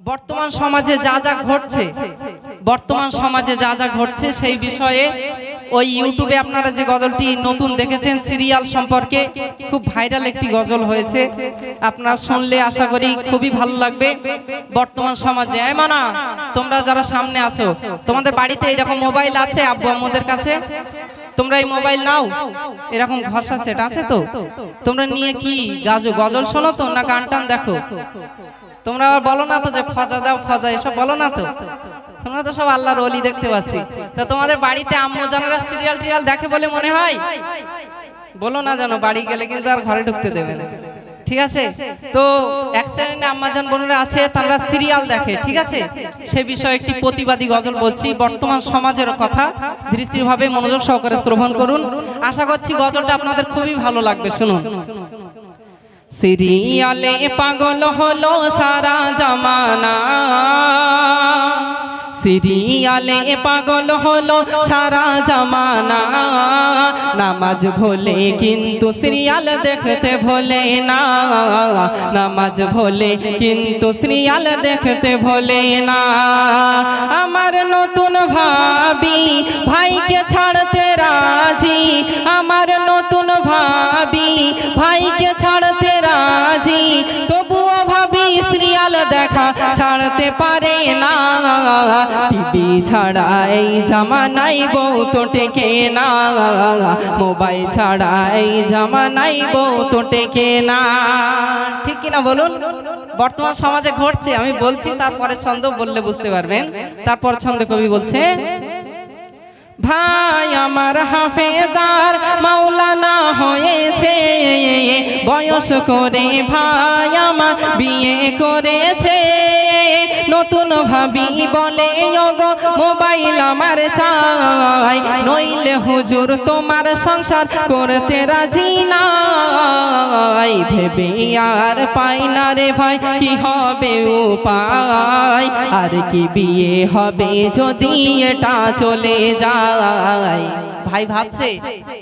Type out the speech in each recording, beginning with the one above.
বর্তমান সমাজে যা যা ঘটছে সেই বিষয়ে ওই ইউটিউবে আপনারা যে গজলটি নতুন দেখেছেন সিরিয়াল সম্পর্কে খুব ভাইরাল একটি গজল হয়েছে, আপনারা শুনলে আশা করি খুবই ভালো লাগবে। বর্তমান সমাজে মানা তোমরা যারা সামনে আছো, তোমাদের বাড়িতে এরকম মোবাইল আছে আব্বু আম্মুদের কাছে? তোমরা এই মোবাইল নাও, এরকম ঘষা সেট আছে তো? তোমরা নিয়ে কি গজল শোনো তো না গান টান দেখো? তোমরা আবার বলো না তো যে ফজা দাও ফজা, এসব বলো না তো? তোমরা তো সব আল্লাহর ওলি দেখতে পাচ্ছি। তো তোমাদের বাড়িতে আম্মু জানারা সিরিয়াল টিরিয়াল দেখে বলে মনে হয়? বলো না জানো, বাড়ি গেলে কিন্তু আর ঘরে ঢুকতে দেবে না, ঠিক আছে? তো এক শ্রেণীর আম্মাজান বোনেরা আছে, তারা সিরিয়াল দেখে, ঠিক আছে? সে বিষয়ে একটি প্রতিবাদী গজল বলছি, বর্তমান সমাজের কথা, দৃষ্টিভাবে মনোযোগ সহকারে শ্রবণ করুন। আশা করছি গজলটা আপনাদের খুবই ভালো লাগবে, শুনুন। সিরিয়ালে পাগল হলো সারা জামানা, সিরিয়ালে পাগল হলো সারা জামানা, নামাজ ভোলে কিন্তু সিরিয়াল দেখতে ভোলে না, নামাজ ভোলে কিন্তু সিরিয়াল দেখতে ভোলে না। আমার নতুন ভাবি ভাইকে ছাড়তে রাজি, আমার নতুন ভাবি ভাইকে ছাড়তে রাজি, তবুও ভাবি সিরিয়াল দেখা ছাড়তে পারে না। টিভি ছাড়া এই জামানায় বউ তো টেকে না, মোবাইল ছাড়া এই জামানায় বউ তো টেকে না, ঠিক কিনা বলুন? বর্তমান সমাজে ঘটছে, আমি বলছি, তারপরে ছন্দ বললে বুঝতে পারবেন। তারপর ছন্দ কবি বলছে, ভাই আমার হাফেজার মাওলানা হয়েছে, বয়স করে ভাই আমার বিয়ে করেছে, নতুন ভাবি বলে ওগো মোবাইল আমার চাই, নইলে হুজুর তোমার সংসার করতে রাজি নাই। ভেবে আর পাই না রে ভাই কি হবে উপায়, আর কি বিয়ে হবে যদি এটা চলে যায়। ভাই ভাবছে,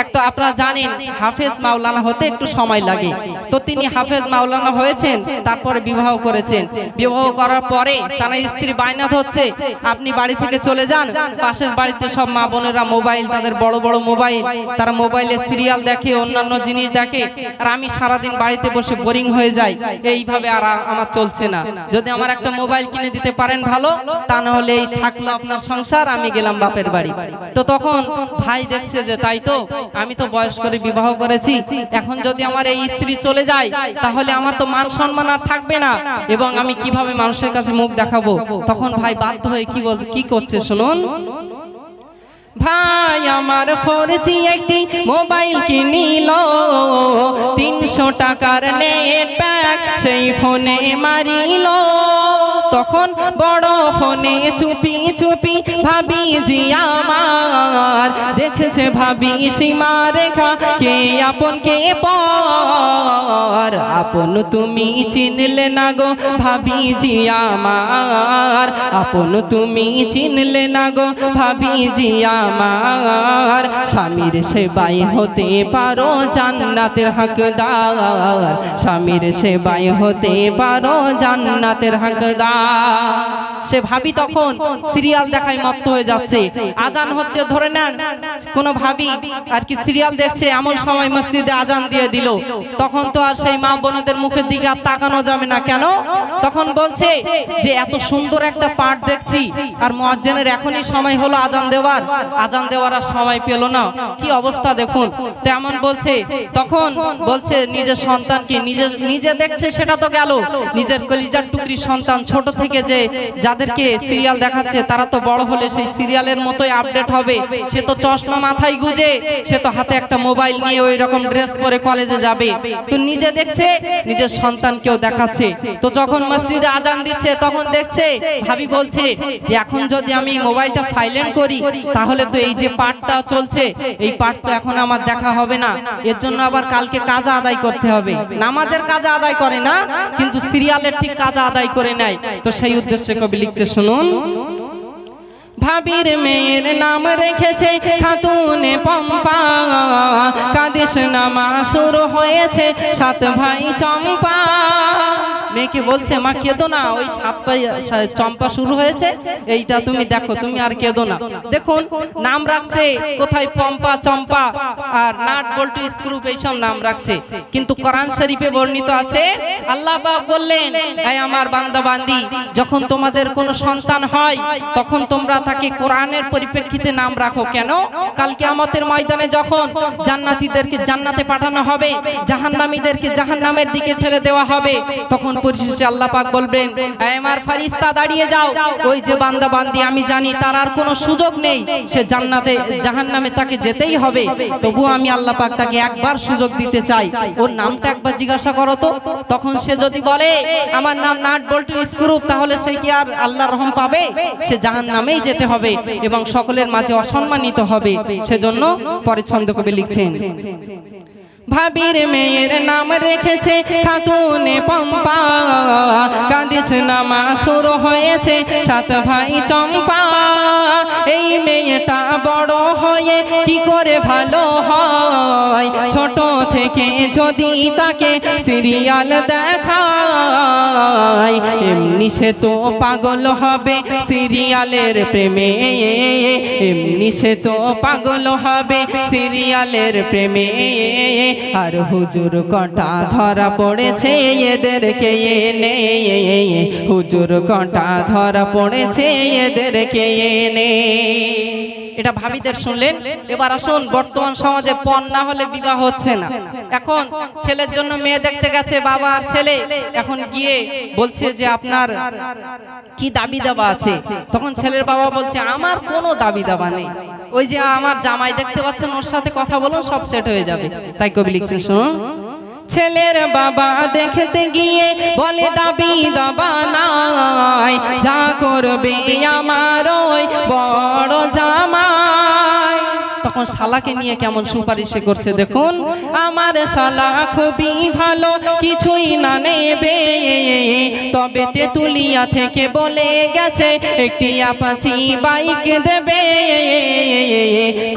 এক তো আপনারা জানেন হাফেজ মাওলানা হতে একটু সময় লাগে, তো তিনি হাফেজ মাওলানা হয়েছেন, তারপরে বিবাহ করেছেন। বিবাহ করার পরে তার স্ত্রী বায়না হচ্ছে আপনি বাড়ি থেকে চলে যান, পাশের বাড়িতে সব মা বোনেরা মোবাইল, তাদের বড় বড় মোবাইল, তারা মোবাইলে সিরিয়াল দেখে, অন্যান্য জিনিস দেখে, আর আমি সারাদিন বাড়িতে বসে বোরিং হয়ে যাই, এইভাবে আর আমার চলছে না। যদি আমার একটা মোবাইল কিনে দিতে পারেন ভালো, তা না হলে এই থাকলো আপনার সংসার, আমি গেলাম বাপের বাড়ি। তো তখন ভাই দেখছে যে তাই তো, আমি তো বয়স করে বিবাহ করেছি, এখন যদি আমার এই স্ত্রী চলে যায় তাহলে আমার তো মান সম্মান আর থাকবে না, এবং আমি কিভাবে মানুষের কাছে মুখ দেখাবো। তখন ভাই বাধ্য হয়ে কি করছে শুনুন। ভাই আমার 4G একটি মোবাইল কিনিল, 300 টাকার নেট প্যাক সেই ফোনে মারিল, তখন বড় ফোনে চুপি চুপি ভাবি জি আমার দেখেছে, ভাবি সীমা রেখা কে আপন কে পর, আপন তুমি চিনলে না গো ভাবি জি আমার, আপন তুমি চিনলে না গো ভাবি জি আমার, স্বামীর সেবায় হতে পারো জান্নাতের হকদার, স্বামীর সেবায় হতে পারো জান্নাতের হকদার। সে ভাবি তখন সিরিয়াল দেখায় মত্ত হয়ে যাচ্ছে, আজান হচ্ছে, ধরে নেন কোন ভাবি আর কি সিরিয়াল দেখছে, এমন সময় মসজিদে আজান দিয়ে দিল, তখন তো আর সেই মা বোনদের মুখের দিকে আর তাকানো যাবে না। কেন? তখন বলছে যে এত সুন্দর একটা পাঠ দেখছি, আর মুয়াজ্জিনের এখনই সময় হলো আজান দেওয়ার, আজান দেওয়ার আর সময় পেল না, কি অবস্থা দেখুন। তো এমন বলছে, তখন বলছে নিজের সন্তানকে নিজে দেখছে সেটা তো গেল, নিজের কলিজার টুকরি সন্তান ছোট থেকে যে যাদেরকে সিরিয়াল দেখাচ্ছে, তারা তো বড় হলে সেই সিরিয়ালের মতোই আপডেট হবে, সে তো চশমা মাথায় গুজে, সে তো হাতে একটা মোবাইল নিয়ে ওই রকম ড্রেস পরে কলেজে যাবে, তো নিজে দেখছে নিজের সন্তানকেও দেখাচ্ছে। তো যখন মসজিদে আজান দিচ্ছে তখন দেখছে, ভাবি বলছে যে এখন যদি আমি মোবাইলটা সাইলেন্ট করি তাহলে তো এই যে পাঠটা চলছে এই পাঠ তো এখন আমার দেখা হবে না, এর জন্য আবার কালকে কাজা আদায় করতে হবে। নামাজের কাজা আদায় করে না, কিন্তু সিরিয়ালের ঠিক কাজা আদায় করে নেয়। তো সেই উদ্দেশ্যে কবি লিখছে শুনুন। ভাবির মেয়ের নাম রেখেছে খাতুনে পম্পা, কাদিস নামা শুরু হয়েছে 7 ভাই চম্পা, মেয়েকে বলছে মা কেঁদো না, ওই সাত চম্পা শুরু হয়েছে, এইটা তুমি দেখো, তুমি আর কেঁদো না। দেখুন নাম রাখছে কোথায় পম্পা, চম্পা আর নাট বল্টু স্ক্রু এইসব নাম রাখছে, কিন্তু কোরআন শরীফে বর্ণিত আছে আল্লাহ পাক বললেন, এই আমার বান্দা বান্দি, যখন তোমাদের কোনো সন্তান হয় তখন তোমরা তাকে কোরআনের পরিপ্রেক্ষিতে নাম রাখো। কেন? কাল কিয়ামতের ময়দানে যখন জান্নাতীদেরকে জান্নাতে পাঠানো হবে, জাহান্নামীদেরকে জাহান্নামের দিকে ঠেলে দেওয়া হবে, তখন পরিশেষে আল্লাহ পাক বলবেন, এই আমার ফেরেশতা দাঁড়িয়ে যাও, ওই যে বান্দা বান্দি আমি জানি তার আর কোনো সুযোগ নেই, সে জান্নাতে জাহান্নামে তাকে যেতেই হবে, তবু আমি আল্লাহ পাক তাকে একবার সুযোগ দিতে চাই, ওর নামটা একবার জিজ্ঞাসা করো তো। তখন সে যদি বলে আমার নাম নাট বল্টু স্ক্রু, তাহলে সে কি আর আল্লাহর রহম পাবে? সে জাহান্নামেই যেতে হবে এবং সকলের মাঝে অসম্মানিত হবে। সেজন্য পরে ছন্দ কবি লিখছেন, ভাবির মেয়ের নাম রেখেছে খাতুনে পম্পা, কাঁদিস নামা শুরু হয়েছে সাত ভাই চম্পা, এই মেয়েটা বড় হয়ে কি করে ভালো হয়, ছোট থেকে যদি তাকে সিরিয়াল দেখায়, এমনি সে তো পাগল হবে সিরিয়ালের প্রেমে, এমনি সে তো পাগল হবে সিরিয়ালের প্রেমে, আর হুজুর কটা ধরা পড়েছে এদেরকে এনে, হুজুর কটা ধরা পড়েছে এদেরকে এনে। এটা ভাবিদের শুনলেন। এবার আসুন, বর্তমান সমাজে পণ না হলে বিবাহ হচ্ছে না। এখন ছেলের জন্য মেয়ে দেখতে গেছে বাবা আর ছেলে, এখন গিয়ে বলছে যে আপনার কি দাবি দাবা আছে, তখন ছেলের বাবা বলছে আমার কোনো দাবি দাবা নেই, ওই যে আমার জামাই দেখতে পাচ্ছেন ওর সাথে কথা বলুন সব সেট হয়ে যাবে। তাই কবি লিখছে শুনুন, ছেলের বাবা দেখতে গিয়ে বলে দাবি দাবা নাই, যা করবে আমার ওই বড় জামাই। তখন শালাকে নিয়ে কেমন সুপারিশ করছে দেখুন, আমার শালা খুবই ভালো কিছুই না নেবে, তবে তেতুলিয়া থেকে বলে গেছে একটি আপাচি বাইক দেবে,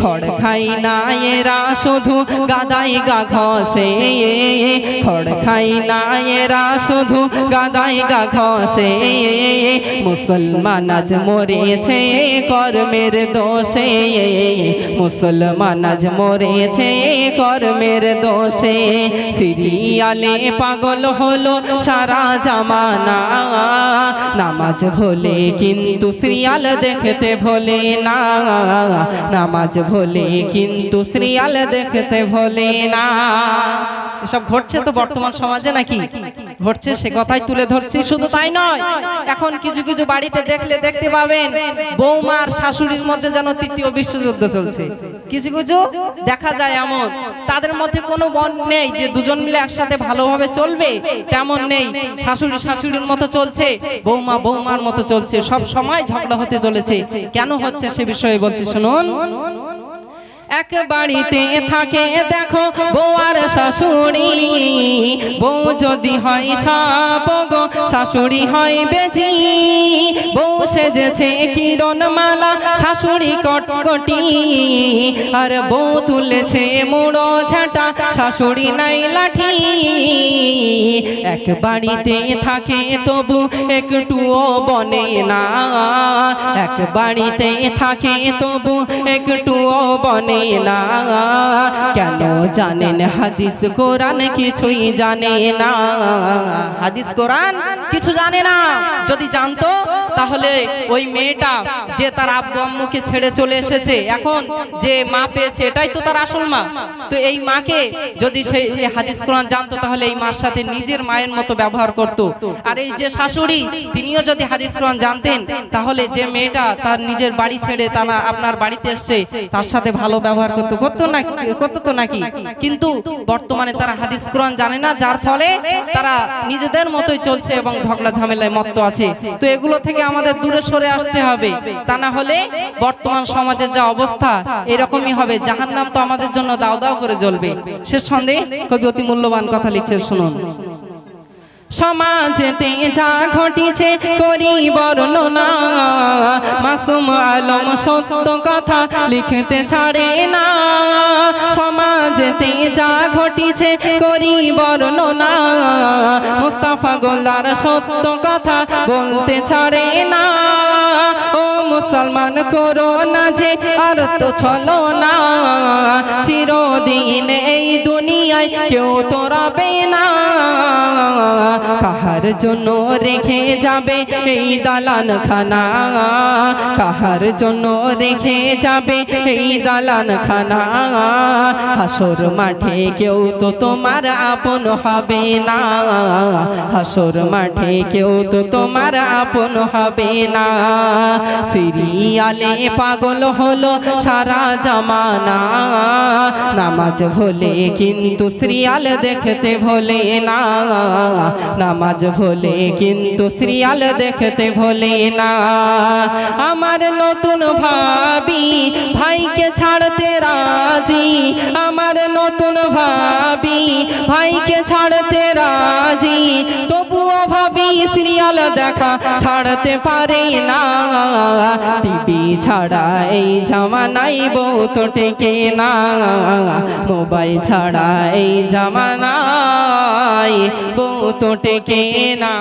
খড় খাই না এরা শুধু গাদাই গা ঘষে, খড় খাই না এরা শুধু গাদাই গা ঘষে, মুসলমান আজ মরেছে কর্মের দোষে, মুসলমান আজ মরেছে কর্মের দোষে, সিরিয়ালে পাগল হলো সারা জামানা, নামাজ ভোলে কিন্তু সিরিয়াল দেখতে ভোলে না, নামাজ ভোলে কিন্তু সিরিয়াল দেখতে ভোলে না। এসব ঘটছে তো বর্তমান সমাজে, নাকি ঘটছে সে কথাই তুলে ধরছি। শুধু তাই নয়, এখন কিছু কিছু বাড়িতে দেখতে পাবেন বৌমার শাশুড়ির মধ্যে যেন তৃতীয় বিশ্বযুদ্ধ চলছে। কিছু কিছু দেখা যায় এমন, তাদের মধ্যে কোনো মন নেই যে দুজন মিলে একসাথে ভালোভাবে চলবে, তেমন নেই। শাশুড়ি শাশুড়ির মতো চলছে, বৌমা বৌমার মতো চলছে, সব সময় ঝগড়া হতে চলেছে। কেন হচ্ছে সে বিষয়ে বলছি শুনুন। এক বাড়িতে থাকে দেখো বউ আর শাশুড়ি, বউ যদি হয় সাপ গো শাশুড়ি হয় বেজি, বউ সেজেছে কিরণ মালা শাশুড়ি কটকটি, আর বউ তুলেছে মুড়ো ঝাঁটা শাশুড়ি নাই লাঠি, এক বাড়িতে থাকে তবু একটুও বনে না, এক বাড়িতে থাকে তবু একটুও বনে না, কেন জানেন হাদিস কোরআন কিছুই জানে না, হাদিস কোরআন কিছু জানে না। যদি জানতো তাহলে ওই মেয়েটা যে তার আব্বু আম্মুকে ছেড়ে চলে এসেছে, এখন যে মা পেয়েছে এটাই তো তার আসল মা, তো এই মাকে যদি সেই হাদিস কোরআন জানতো তাহলে এই মার সাথে নিজের মায়ের মতো ব্যবহার করত। আর এই যে শাশুড়ি তিনিও যদি হাদিস কোরআন জানতেন তাহলে যে মেয়েটা তার নিজের বাড়ি ছেড়ে তারা আপনার বাড়িতে এসছে তার সাথে ভালো ব্যবহার করতো তো নাকি। কিন্তু বর্তমানে তারা হাদিস কোরআন জানে না, যার ফলে তারা নিজেদের মতোই চলছে এবং ঝগড়া ঝামেলায় মত্ত আছে। তো এগুলো থেকে আমাদের দূরে সরে আসতে হবে, তা না হলে বর্তমান সমাজের যা অবস্থা এরকমই হবে, জাহান্নাম তো আমাদের জন্য দাও দাও করে জ্বলবে। শেষ ছন্দে কবি অতি মূল্যবান কথা লিখছে শুনুন। সমাজেতে যা ঘটিছে করি বর্ণনা, মাসুম আলম সত্য কথা লিখতে ছাড়ে না। সমাজেতে যা ঘটিছে করি বর্ণনা, মুস্তাফা গোল্লার সত্য কথা বলতে ছাড়ে না। ও মুসলমান করো না যে আর তো চলো না, চিরদিন এই দুনিয়ায় কেউ তো রবে না। কাহার জন্য রেখে যাবে এই দালান খানা, কাহার জন্য রেখে যাবে এই দালান খানা। হাসর মাঠে কেউ তো তোমার আপন হবে না, হাসর মাঠে কেউ তো তোমার আপন হবে না। সিরিয়ালে পাগল হলো সারা জামানা, নামাজ ভোলে কিন্তু সিরিয়াল দেখতে ভোলে না, নামাজ ভোলে কিন্তু সিরিয়াল দেখতে ভোলে না। আমার নতুন ভাবি ভাইকে ছাড়তে রাজি, আমার নতুন ভাবি ভাইকে ছাড়তে রাজি, তবুও ভাবি সিরিয়াল দেখা ছাড়তে পারে না। টিভি ছাড়া এই জামানায় বউ তো টেকে না, মোবাইল ছাড়া এই জামানায় বউ তো টেকে না।